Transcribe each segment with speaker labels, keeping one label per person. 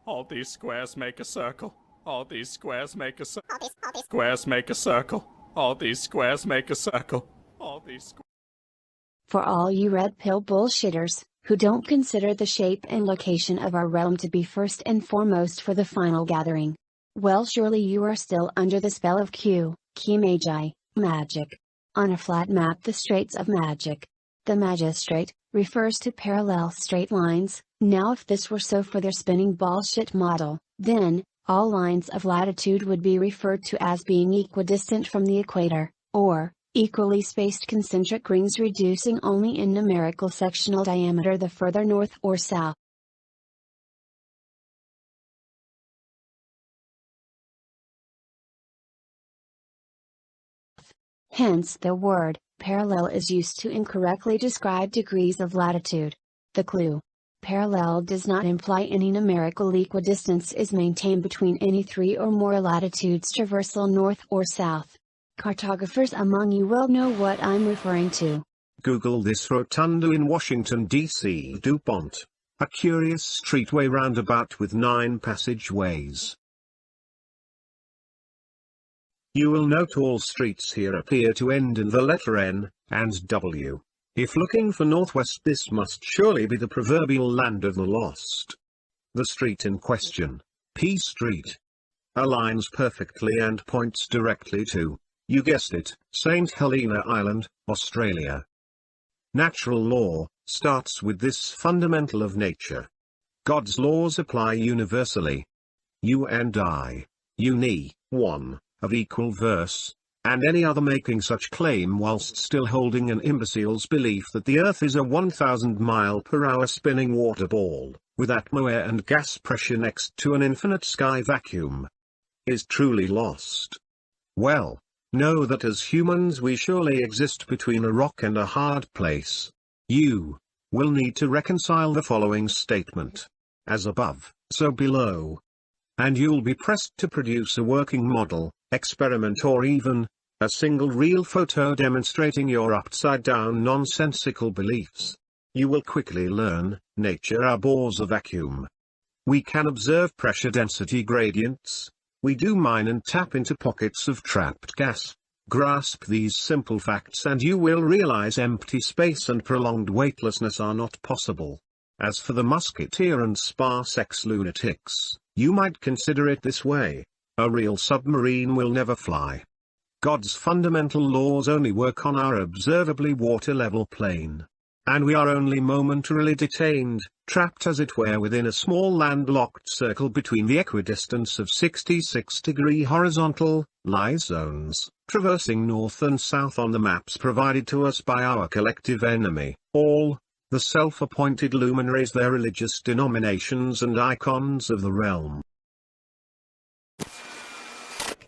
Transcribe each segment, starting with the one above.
Speaker 1: All these squares make a circle. All these squares make a circle. All these squares make a circle. All these squares make a circle. All these.
Speaker 2: For all you red pill bullshitters, who don't consider the shape and location of our realm to be first and foremost for the final gathering. Well, surely you are still under the spell of Q, Key Magi, magic. On a flat map, the Straits of Magic. The magistrate refers to parallel straight lines. Now if this were so for their spinning bullshit model, then all lines of latitude would be referred to as being equidistant from the equator, or equally spaced concentric rings reducing only in numerical sectional diameter the further north or south. Hence the word parallel is used to incorrectly describe degrees of latitude. The clue: parallel does not imply any numerical equidistance is maintained between any three or more latitudes traversal north or south. Cartographers among you will know what I'm referring to.
Speaker 3: Google this rotunda in Washington, D.C. DuPont. A curious streetway roundabout with 9 passageways. You will note all streets here appear to end in the letter N and W. If looking for northwest, this must surely be the proverbial land of the lost. The street in question, P Street, aligns perfectly and points directly to, you guessed it, St. Helena Island, Australia. Natural law starts with this fundamental of nature. God's laws apply universally. You and I, one, of equal verse, and any other making such claim whilst still holding an imbecile's belief that the Earth is a 1,000 mile per hour spinning water ball, with atmosphere and gas pressure next to an infinite sky vacuum, is truly lost. Well, know that as humans we surely exist between a rock and a hard place. You will need to reconcile the following statement. As above, so below. And you'll be pressed to produce a working model, experiment, or even a single real photo demonstrating your upside-down nonsensical beliefs. You will quickly learn, nature abhors a vacuum. We can observe pressure density gradients. We do mine and tap into pockets of trapped gas. Grasp these simple facts and you will realize empty space and prolonged weightlessness are not possible. As for the musketeer and sparse ex-lunatics, you might consider it this way: a real submarine will never fly. God's fundamental laws only work on our observably water-level plane. And we are only momentarily detained, trapped as it were within a small landlocked circle between the equidistance of 66° horizontal lie zones, traversing north and south on the maps provided to us by our collective enemy, all, the self-appointed luminaries, their religious denominations and icons of the realm.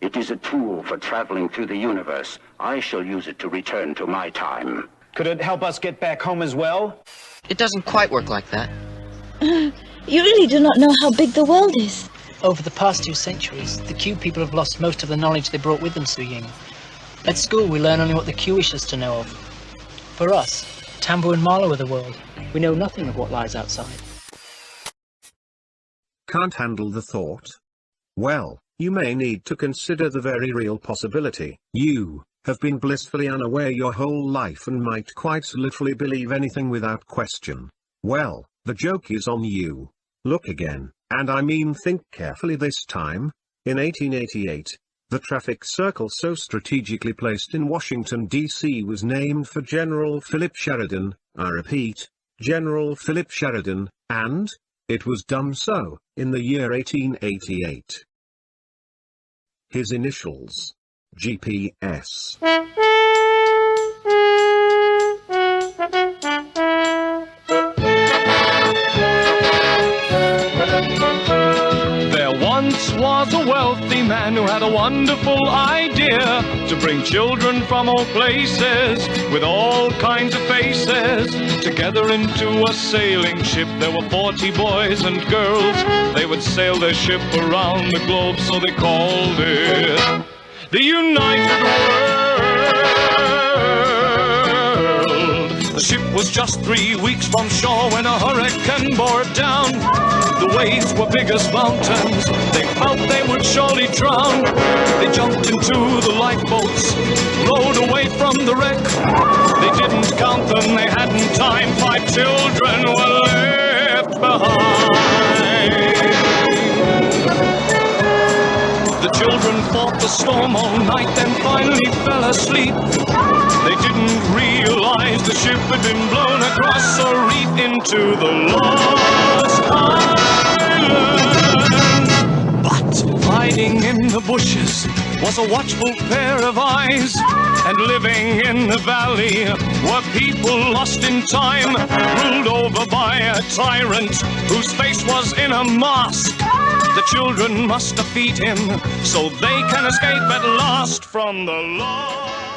Speaker 4: It is a tool for traveling through the universe. I shall use it to return to my time.
Speaker 5: Could it help us get back home as well?
Speaker 6: It doesn't quite work like that.
Speaker 7: You really do not know how big the world is.
Speaker 8: Over the past 2 centuries, the Q people have lost most of the knowledge they brought with them, Su Ying. At school, we learn only what the Q wish us to know of. For us, Tambu and Marlow are the world. We know nothing of what lies outside.
Speaker 3: Can't handle the thought? Well, you may need to consider the very real possibility. You have been blissfully unaware your whole life and might quite literally believe anything without question. Well, the joke is on you. Look again, and I mean think carefully this time. In 1888, the traffic circle so strategically placed in Washington, D.C. was named for General Philip Sheridan, I repeat, General Philip Sheridan, and it was done so, in the year 1888. His initials. GPS.
Speaker 1: There once was a wealthy man who had a wonderful idea to bring children from all places with all kinds of faces together into a sailing ship. There were 40 boys and girls. They would sail their ship around the globe, so they called it the United World. The ship was just 3 weeks from shore when a hurricane bore it down. The waves were big as mountains. They felt they would surely drown. They jumped into the lifeboats, rowed away from the wreck. They didn't count them, they hadn't time. 5 children were left behind. The children fought the storm all night, then finally fell asleep. They didn't realize the ship had been blown across a reef into the lost island. But hiding in the bushes was a watchful pair of eyes, and living in the valley were people lost in time, ruled over by a tyrant whose face was in a mask. The children must defeat him so they can escape at last from the lost.